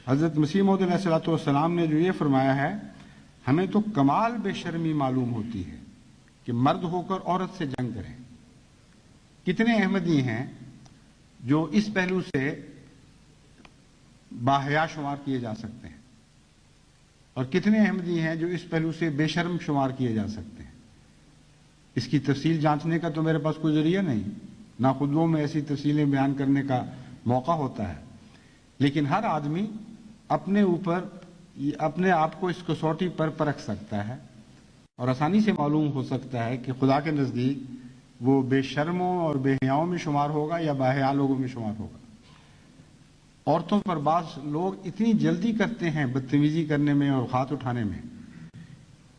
حضرت مسیح موعود علیہ الصلوۃ والسلام نے جو یہ فرمایا ہے، ہمیں تو کمال بے شرمی معلوم ہوتی ہے کہ مرد ہو کر عورت سے جنگ کریں۔ کتنے احمدی ہیں جو اس پہلو سے باحیا شمار کیے جا سکتے ہیں، اور کتنے احمدی ہیں جو اس پہلو سے بے شرم شمار کیے جا سکتے ہیں۔ اس کی تفصیل جانچنے کا تو میرے پاس کوئی ذریعہ نہیں، نہ خطبوں میں ایسی تفصیلیں بیان کرنے کا موقع ہوتا ہے، لیکن ہر آدمی اپنے اوپر اپنے آپ کو اس کسوٹی پر پرکھ سکتا ہے اور آسانی سے معلوم ہو سکتا ہے کہ خدا کے نزدیک وہ بے شرموں اور بے حیاؤں میں شمار ہوگا یا باحیا لوگوں میں شمار ہوگا۔ عورتوں پر بعض لوگ اتنی جلدی کرتے ہیں بدتمیزی کرنے میں اور ہاتھ اٹھانے میں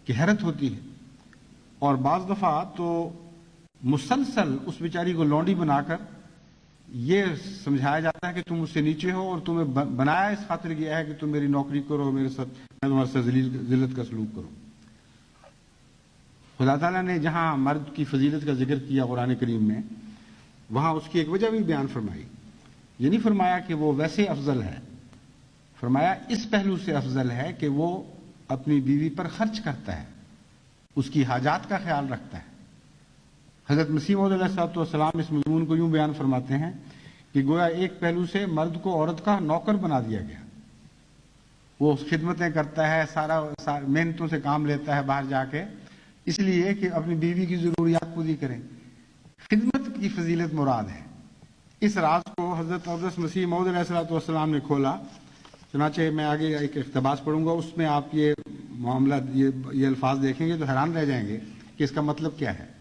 کہ حیرت ہوتی ہے، اور بعض دفعہ تو مسلسل اس بیچاری کو لونڈی بنا کر یہ سمجھایا جاتا ہے کہ تم مجھ سے نیچے ہو اور تمہیں بنایا اس خاطر گیا ہے کہ تم میری نوکری کرو، میرے ساتھ میں تمہارے ساتھ ذلت کا سلوک کروں۔ خدا تعالیٰ نے جہاں مرد کی فضیلت کا ذکر کیا قرآن کریم میں، وہاں اس کی ایک وجہ بھی بیان فرمائی۔ یہ نہیں فرمایا کہ وہ ویسے افضل ہے، فرمایا اس پہلو سے افضل ہے کہ وہ اپنی بیوی پر خرچ کرتا ہے، اس کی حاجات کا خیال رکھتا ہے۔ حضرت مسیح موعود علیہ السلام اس مضمون کو یوں بیان فرماتے ہیں کہ گویا ایک پہلو سے مرد کو عورت کا نوکر بنا دیا گیا، وہ خدمتیں کرتا ہے، سارا محنتوں سے کام لیتا ہے باہر جا کے، اس لیے کہ اپنی بیوی کی ضروریات پوری کریں۔ خدمت کی فضیلت مراد ہے۔ اس راز کو حضرت اقدس مسیح موعود علیہ السلام نے کھولا۔ چنانچہ میں آگے ایک اقتباس پڑھوں گا، اس میں آپ یہ معاملہ یہ الفاظ دیکھیں گے تو حیران رہ جائیں گے کہ اس کا مطلب کیا ہے۔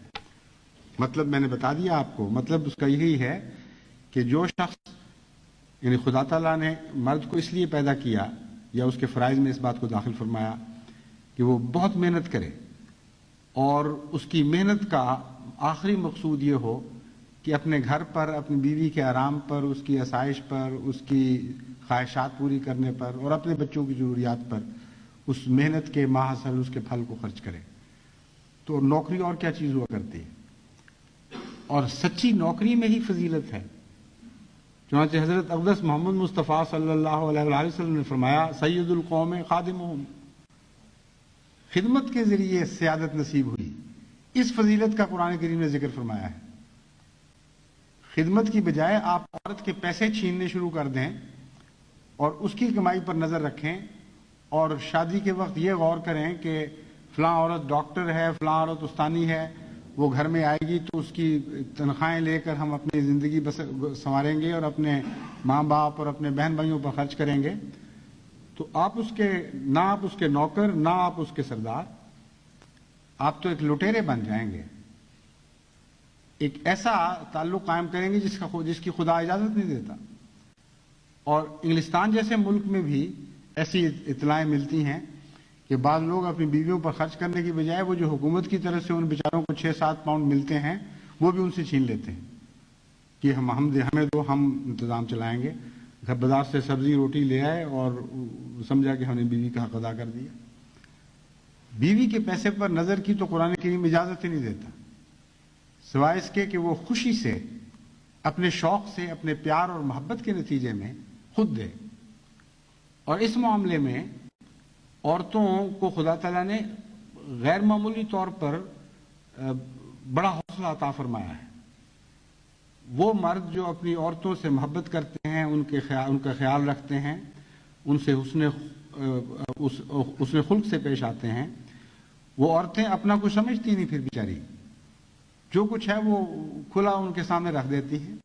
مطلب میں نے بتا دیا آپ کو، مطلب اس کا یہی ہے کہ جو شخص یعنی خدا تعالیٰ نے مرد کو اس لیے پیدا کیا یا اس کے فرائض میں اس بات کو داخل فرمایا کہ وہ بہت محنت کرے، اور اس کی محنت کا آخری مقصود یہ ہو کہ اپنے گھر پر، اپنی بیوی کے آرام پر، اس کی آسائش پر، اس کی خواہشات پوری کرنے پر اور اپنے بچوں کی ضروریات پر اس محنت کے ماحصل اس کے پھل کو خرچ کرے۔ تو نوکری اور کیا چیز ہوا کرتی ہے، اور سچی نوکری میں ہی فضیلت ہے۔ چنانچہ حضرت اقدس محمد مصطفیٰ صلی اللہ علیہ وآلہ وسلم نے فرمایا، سید القوم خادمہم، خدمت کے ذریعے سیادت نصیب ہوئی۔ اس فضیلت کا قرآن کریم نے ذکر فرمایا ہے۔ خدمت کی بجائے آپ عورت کے پیسے چھیننے شروع کر دیں اور اس کی کمائی پر نظر رکھیں، اور شادی کے وقت یہ غور کریں کہ فلاں عورت ڈاکٹر ہے، فلاں عورت استانی ہے، وہ گھر میں آئے گی تو اس کی تنخواہیں لے کر ہم اپنی زندگی سنواریں گے اور اپنے ماں باپ اور اپنے بہن بھائیوں پر خرچ کریں گے، تو آپ اس کے نہ آپ اس کے نوکر، نہ آپ اس کے سردار، آپ تو ایک لٹیرے بن جائیں گے۔ ایک ایسا تعلق قائم کریں گے جس کی خدا اجازت نہیں دیتا۔ اور انگلستان جیسے ملک میں بھی ایسی اطلاعیں ملتی ہیں کہ بعض لوگ اپنی بیویوں پر خرچ کرنے کی بجائے وہ جو حکومت کی طرف سے ان بیچاروں کو 6-7 پاؤنڈ ملتے ہیں وہ بھی ان سے چھین لیتے ہیں کہ ہمیں دو، ہم انتظام چلائیں گے۔ بازار سے سبزی روٹی لے آئے اور سمجھا کہ ہم نے بیوی کا حق ادا کر دیا۔ بیوی کے پیسے پر نظر کی تو قرآن کریم اجازت ہی نہیں دیتا، سوائے اس کے کہ وہ خوشی سے، اپنے شوق سے، اپنے پیار اور محبت کے نتیجے میں خود دے۔ اور اس معاملے میں عورتوں کو خدا تعالیٰ نے غیر معمولی طور پر بڑا حوصلہ عطا فرمایا ہے۔ وہ مرد جو اپنی عورتوں سے محبت کرتے ہیں، ان کا خیال رکھتے ہیں، ان سے حسن خلق سے پیش آتے ہیں، وہ عورتیں اپنا کچھ سمجھتی نہیں، پھر بیچاری جو کچھ ہے وہ کھلا ان کے سامنے رکھ دیتی ہیں۔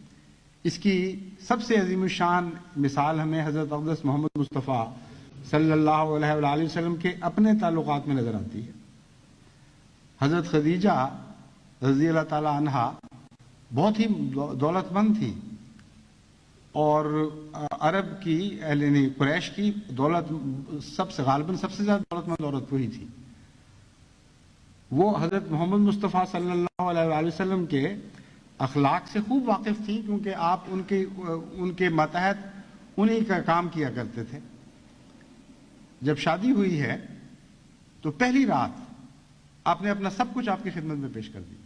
اس کی سب سے عظیم الشان مثال ہمیں حضرت اقدس محمد مصطفیٰ صلی اللہ علیہ وآلہ وسلم کے اپنے تعلقات میں نظر آتی ہے۔ حضرت خدیجہ رضی اللہ تعالی عنہا بہت ہی دولت مند تھی، اور عرب کی یعنی قریش کی دولت غالباً سب سے زیادہ دولت مند عورت وہی تھی۔ وہ حضرت محمد مصطفیٰ صلی اللہ علیہ وآلہ وسلم کے اخلاق سے خوب واقف تھی، کیونکہ آپ ان کے ماتحت انہی کا کام کیا کرتے تھے۔ جب شادی ہوئی ہے تو پہلی رات آپ نے اپنا سب کچھ آپ کی خدمت میں پیش کر دیا،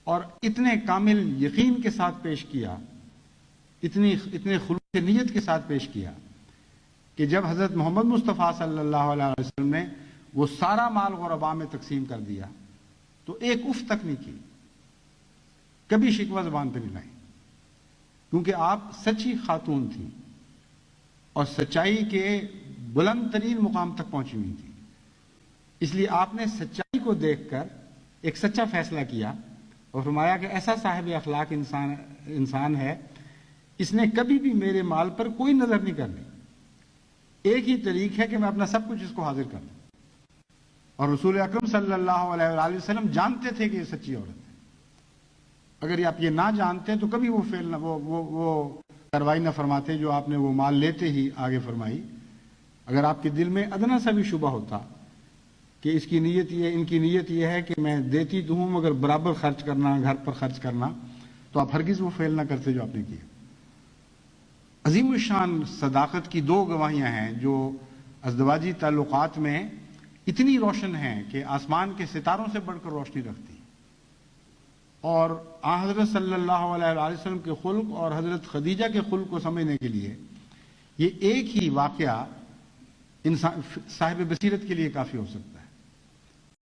اور اتنے کامل یقین کے ساتھ پیش کیا، اتنے خلوص نیت کے ساتھ پیش کیا کہ جب حضرت محمد مصطفیٰ صلی اللہ علیہ وسلم نے وہ سارا مال غرباء میں تقسیم کر دیا تو ایک اف تک نہیں کی، کبھی شکوہ زبان پہ نہیں لائی، کیونکہ آپ سچی خاتون تھیں اور سچائی کے بلند ترین مقام تک پہنچی ہوئی تھی، اس لیے آپ نے سچائی کو دیکھ کر ایک سچا فیصلہ کیا اور فرمایا کہ ایسا صاحب اخلاق انسان ہے، اس نے کبھی بھی میرے مال پر کوئی نظر نہیں کرنی، ایک ہی طریق ہے کہ میں اپنا سب کچھ اس کو حاضر کر دوں۔ اور رسول اکرم صلی اللہ علیہ وآلہ وسلم جانتے تھے کہ یہ سچی عورت ہے، اگر آپ یہ نہ جانتے تو کبھی وہ فعل وہ کارروائی نہ فرماتے جو آپ نے وہ مال لیتے ہی آگے فرمائی۔ اگر آپ کے دل میں ادنا سا بھی شبہ ہوتا کہ ان کی نیت یہ ہے کہ میں دیتی تو ہوں مگر برابر خرچ کرنا، گھر پر خرچ کرنا، تو آپ ہرگز وہ فعل نہ کرتے جو آپ نے کیا۔ عظیم الشان صداقت کی دو گواہیاں ہیں جو ازدواجی تعلقات میں اتنی روشن ہیں کہ آسمان کے ستاروں سے بڑھ کر روشنی رکھتی، اور حضرت صلی اللہ علیہ وسلم کے خلق اور حضرت خدیجہ کے خلق کو سمجھنے کے لیے یہ ایک ہی واقعہ انسان صاحب بصیرت کے لیے کافی ہو سکتا ہے۔